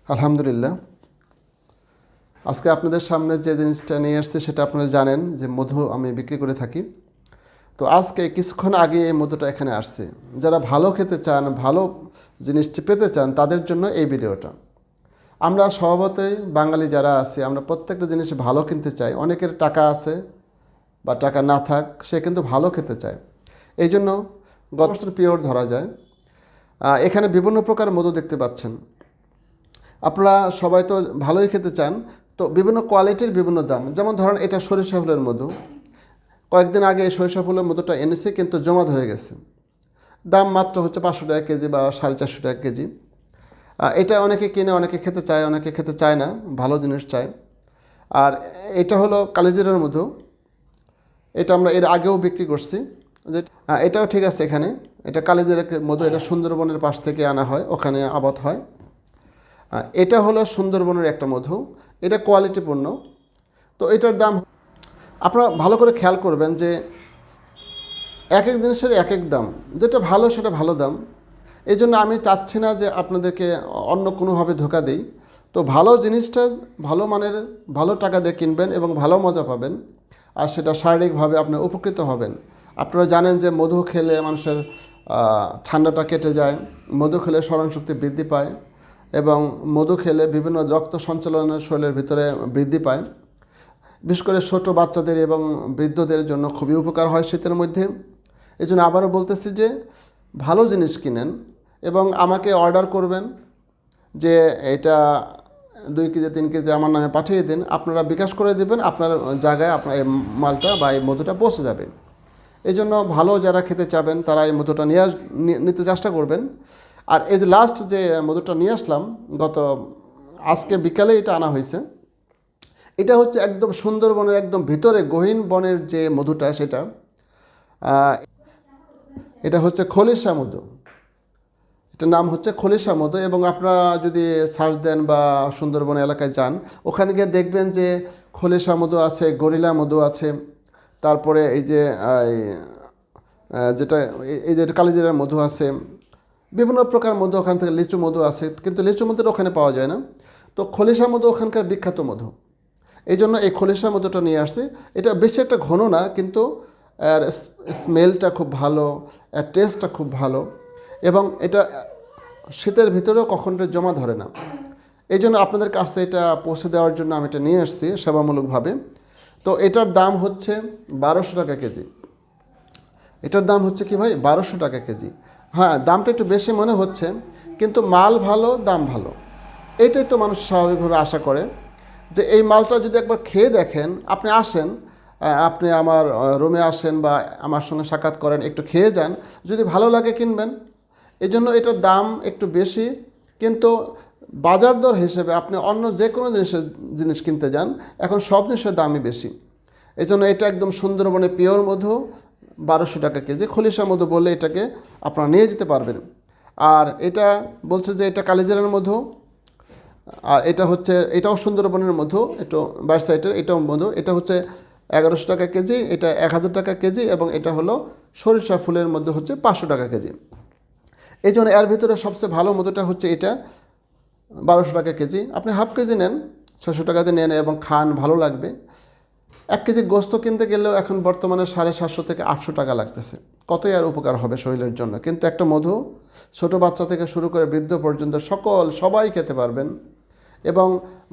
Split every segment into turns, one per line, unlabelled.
আলহামদুলিল্লাহ। আজকে আপনাদের সামনে যে জিনিসটা নিয়ে আসছে সেটা আপনারা জানেন যে মধু আমি বিক্রি করে থাকি। তো আজকে কিছুক্ষণ আগে এই মধুটা এখানে আসছে। যারা ভালো খেতে চান, ভালো জিনিসটি পেতে চান, তাদের জন্য এই ভিডিওটা। আমরা স্বভাবতই বাঙালি যারা আছি, আমরা প্রত্যেকটা জিনিস ভালো কিনতে চাই। অনেকের টাকা আছে বা টাকা না থাক, সে কিন্তু ভালো খেতে চায়। এই জন্য গত বছর পিওর ধরা যায়। এখানে বিভিন্ন প্রকার মধু দেখতে পাচ্ছেন। আপনারা সবাই তো ভালোই খেতে চান, তো বিভিন্ন কোয়ালিটির বিভিন্ন দাম। যেমন ধরেন এটা সরিষা ফুলের মধু। কয়েকদিন আগে এই সরিষা ফুলের মধুটা এনেছে, কিন্তু জমা ধরে গেছে। দাম মাত্র হচ্ছে 500 টাকা কেজি বা 450 টাকা কেজি। এটা অনেকে কিনে, অনেকে খেতে চায়, অনেকে খেতে চায় না, ভালো জিনিস চায়। আর এটা হলো কালিজিরার মধু। এটা আমরা এর আগেও বিক্রি করছি। যে এটাও ঠিক আছে। এখানে এটা কালিজিরা মধু, এটা সুন্দরবনের পাশ থেকে আনা হয়, ওখানে আবাদ হয়। এটা হলো সুন্দরবনের একটা মধু, এটা কোয়ালিটিপূর্ণ। তো এটার দাম আপনারা ভালো করে খেয়াল করবেন যে এক এক জিনিসের এক এক দাম। যেটা ভালো সেটা ভালো দাম। এই জন্য আমি চাচ্ছি না যে আপনাদেরকে অন্য কোনোভাবে ধোঁকা দিই। তো ভালো জিনিসটা ভালো মানের, ভালো টাকা দিয়ে কিনবেন এবং ভালো মজা পাবেন। আর সেটা শারীরিকভাবে আপনি উপকৃত হবেন। আপনারা জানেন যে মধু খেলে মানুষের ঠান্ডাটা কেটে যায়, মধু খেলে স্মরণশক্তি বৃদ্ধি পায় এবং মধু খেলে বিভিন্ন রক্ত সঞ্চালনের শরীরের ভিতরে বৃদ্ধি পায়। বিশেষ করে ছোটো বাচ্চাদের এবং বৃদ্ধদের জন্য খুবই উপকার হয় শীতের মধ্যে। এই জন্য আবারও বলতেছি যে ভালো জিনিস কিনেন এবং আমাকে অর্ডার করবেন যে এটা 2 কেজি 3 কেজি আমার নামে পাঠিয়ে দিন। আপনারা বিকাশ করে দেবেন, আপনার জায়গায় আপনার এই মালটা বা এই মধুটা পৌঁছে যাবে। এই জন্য ভালো যারা খেতে চাবেন তারা এই মধুটা নিতে চেষ্টা করবেন। আর এই যে লাস্ট যে মধুটা নিয়ে আসলাম, আজকে বিকালে এটা আনা হয়েছে। এটা হচ্ছে একদম সুন্দরবনের একদম ভিতরে গহীন বনের যে মধুটা, সেটা এটা হচ্ছে খলিশা মধু। এটার নাম হচ্ছে খলিশা মধু। এবং আপনারা যদি সার্চ দেন বা সুন্দরবন এলাকায় যান, ওখানে গিয়ে দেখবেন যে খলিশা মধু আছে, গরিলা মধু আছে, তারপরে এই যে কালিজিরার মধু আছে, বিভিন্ন প্রকার মধু। ওখান থেকে লিচু মধু আছে, কিন্তু লিচু মধুটা ওখানে পাওয়া যায় না। তো খলিশা মধু ওখানকার বিখ্যাত মধু। এই জন্য এই খলিশা মধুটা নিয়ে আসছি। এটা বেশি একটা ঘন না, কিন্তু এর স্মেলটা খুব ভালো, এর টেস্টটা খুব ভালো এবং এটা শীতের ভিতরেও কখনো জমা ধরে না। এই জন্য আপনাদের কাছে এটা পৌঁছে দেওয়ার জন্য আমি এটা নিয়ে আসছি সেবামূলকভাবে। তো এটার দাম হচ্ছে 1200 টাকা কেজি। এটার দাম হচ্ছে কি ভাই, 1200 টাকা কেজি। হ্যাঁ, দামটা একটু বেশি মনে হচ্ছে, কিন্তু মাল ভালো, দাম ভালো। এটাই তো মানুষ স্বাভাবিকভাবে আশা করে যে এই মালটা যদি একবার খেয়ে দেখেন। আপনি আসেন, আপনি আমার রুমে আসেন বা আমার সঙ্গে সাক্ষাৎ করেন, একটু খেয়ে যান, যদি ভালো লাগে কিনবেন। এই জন্য এটার দাম একটু বেশি, কিন্তু বাজার দর হিসেবে আপনি অন্য যে কোনো জিনিস কিনতে যান, এখন সব জিনিসের দামই বেশি। এই জন্য এটা একদম সুন্দরবনে পিওর মধু, 1200 টাকা কেজি। খলিশা মধু বললে এটাকে আপনারা নিয়ে যেতে পারবেন। আর এটা বলছে যে এটা কালিজিরার মধু। আর এটাও সুন্দরবনের মধু, একটু বাইর সাইডের এটাও মধু। এটা হচ্ছে 1100 টাকা কেজি, এটা 1000 টাকা কেজি এবং এটা হলো সরিষা ফুলের মধ্যে হচ্ছে 500 টাকা কেজি। এই জন্য এর ভিতরে সবচেয়ে ভালো মধুটা হচ্ছে এটা, 1200 টাকা কেজি। আপনি হাফ কেজি নেন, 600 টাকাতে নেন এবং খান, ভালো লাগবে। 1 কেজি গোস্ত কিনতে গেলেও এখন বর্তমানে 750 থেকে 800 টাকা লাগতেছে। কতই আর উপকার হবে শরীরের জন্য। কিন্তু একটা মধু ছোটো বাচ্চা থেকে শুরু করে বৃদ্ধ পর্যন্ত সবাই খেতে পারবেন এবং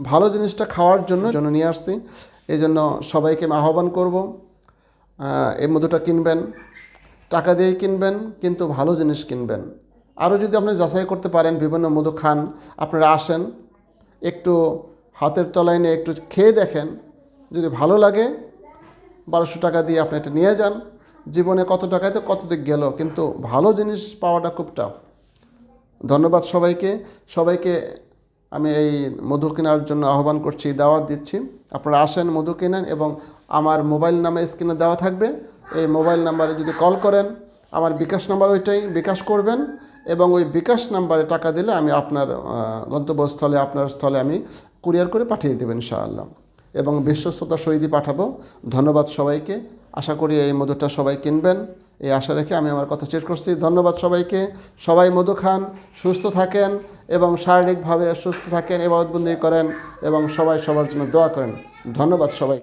ভালো জিনিসটা খাওয়ার জন্য নিয়ে আসছি। এই জন্য সবাইকে আমি আহ্বান করব, এই মধুটা কিনবেন, টাকা দিয়েই কিনবেন, কিন্তু ভালো জিনিস কিনবেন। আরও যদি আপনি যাচাই করতে পারেন, বিভিন্ন মধু খান, আপনারা আসেন, একটু হাতের তলায় নিয়ে একটু খেয়ে দেখেন, যদি ভালো লাগে 1200 টাকা দিয়ে আপনি এটা নিয়ে যান। জীবনে কত টাকায় তো কত দিক গেল, কিন্তু ভালো জিনিস পাওয়াটা খুব টাফ। ধন্যবাদ সবাইকে আমি এই মধু কেনার জন্য আহ্বান করছি, দাওয়াত দিচ্ছি। আপনারা আসেন, মধু কেনেন এবং আমার মোবাইল নাম্বার স্ক্রিনে দেওয়া থাকবে। এই মোবাইল নাম্বারে যদি কল করেন, আমার বিকাশ নাম্বার ওইটাই, বিকাশ করবেন এবং ওই বিকাশ নাম্বারে টাকা দিলে আমি আপনার গন্তব্যস্থলে, আপনার স্থলে আমি কুরিয়ার করে পাঠিয়ে দেবেন ইনশাআল্লাহ এবং বিশ্বস্ততার সহিত পাঠাবো। ধন্যবাদ সবাইকে। আশা করি এই মধুটা সবাই কিনবেন, এই আশা রেখে আমি আমার কথা শেষ করছি। ধন্যবাদ সবাইকে। সবাই মধু খান, সুস্থ থাকেন এবং শারীরিকভাবে সুস্থ থাকেন, ইবাদতবন্দি করেন এবং সবাই সবার জন্য দোয়া করেন। ধন্যবাদ সবাই।